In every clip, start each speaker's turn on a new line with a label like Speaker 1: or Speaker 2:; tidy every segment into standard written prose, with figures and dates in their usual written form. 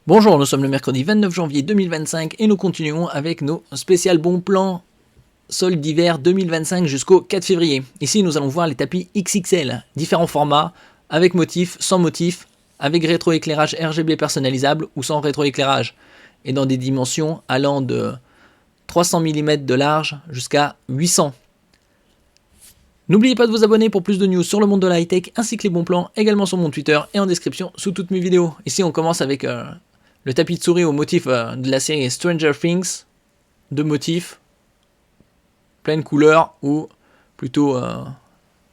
Speaker 1: Bonjour, nous sommes le mercredi 29 janvier 2025 et nous continuons avec nos spécial bons plans soldes d'hiver 2025 jusqu'au 4 février. Ici, nous allons voir les tapis XXL, différents formats, avec motif, sans motif, avec rétroéclairage RGB personnalisable ou sans rétroéclairage, et dans des dimensions allant de 300 mm de large jusqu'à 800. N'oubliez pas de vous abonner pour plus de news sur le monde de la high-tech ainsi que les bons plans, également sur mon Twitter et en description sous toutes mes vidéos. Ici, on commence avec le tapis de souris au motif de la série Stranger Things, de motifs, pleine couleur ou plutôt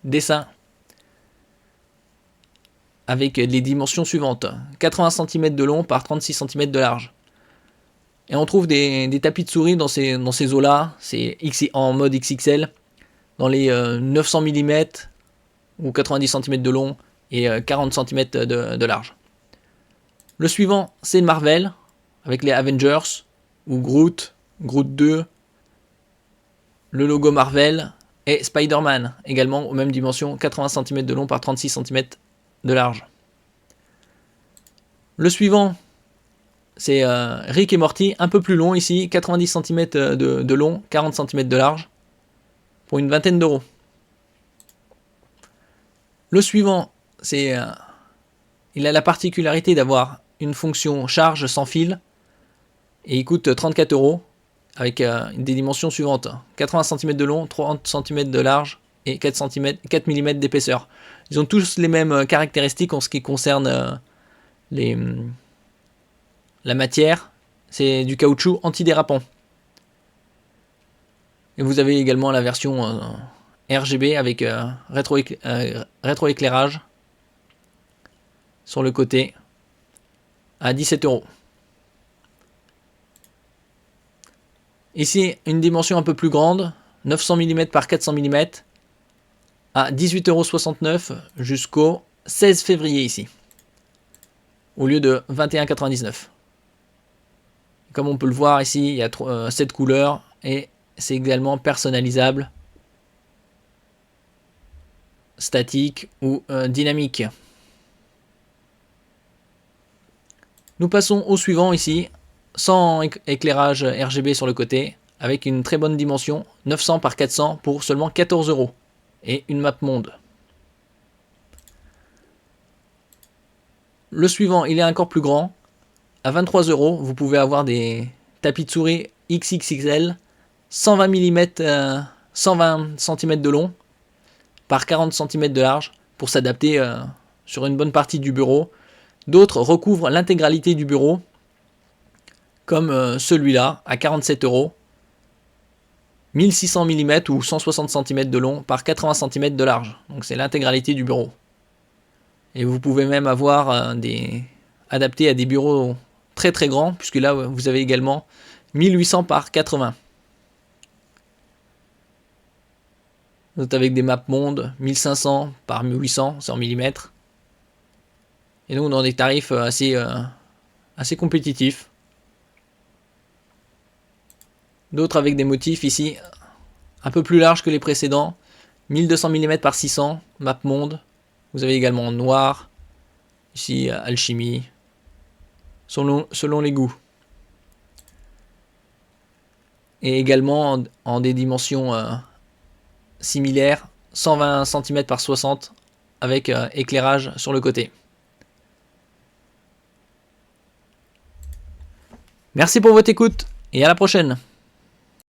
Speaker 1: dessin, avec les dimensions suivantes, 80 cm de long par 36 cm de large. Et on trouve des tapis de souris dans ces eaux-là, c'est en mode XXL, dans les 900 mm ou 90 cm de long et 40 cm de large. Le suivant, c'est Marvel, avec les Avengers, ou Groot 2, le logo Marvel, et Spider-Man, également aux mêmes dimensions, 80 cm de long par 36 cm de large. Le suivant, c'est Rick et Morty, un peu plus long ici, 90 cm de long, 40 cm de large, pour une vingtaine d'euros. Le suivant, c'est il a la particularité d'avoir une fonction charge sans fil, et il coûte 34 euros, avec des dimensions suivantes, 80 cm de long, 30 cm de large, et 4 mm d'épaisseur. Ils ont tous les mêmes caractéristiques en ce qui concerne la matière, c'est du caoutchouc antidérapant. Et vous avez également la version RGB avec rétroéclairage sur le côté à 17 euros. Ici, une dimension un peu plus grande, 900 mm par 400 mm, à 18,69 € jusqu'au 16 février ici, au lieu de 21,99 €. Comme on peut le voir ici, il y a 7 couleurs et c'est également personnalisable, statique ou dynamique. Nous passons au suivant ici, sans éclairage RGB sur le côté, avec une très bonne dimension, 900 par 400 pour seulement 14 € et une map monde. Le suivant, il est encore plus grand, à 23 €, vous pouvez avoir des tapis de souris XXL, 120 mm, 120 cm de long, par 40 cm de large, pour s'adapter sur une bonne partie du bureau. D'autres recouvrent l'intégralité du bureau, comme celui-là, à 47 €, 1600 mm ou 160 cm de long par 80 cm de large. Donc c'est l'intégralité du bureau. Et vous pouvez même avoir adapté à des bureaux très très grands, puisque là vous avez également 1800 par 80. Note avec des maps monde, 1500 par 1800, c'est en millimètres. Et donc dans des tarifs assez compétitifs. D'autres avec des motifs ici un peu plus larges que les précédents, 1200 mm par 600, map monde. Vous avez également en noir, ici alchimie, selon les goûts. Et également en des dimensions similaires, 120 cm par 60 avec éclairage sur le côté. Merci pour votre écoute et à la prochaine.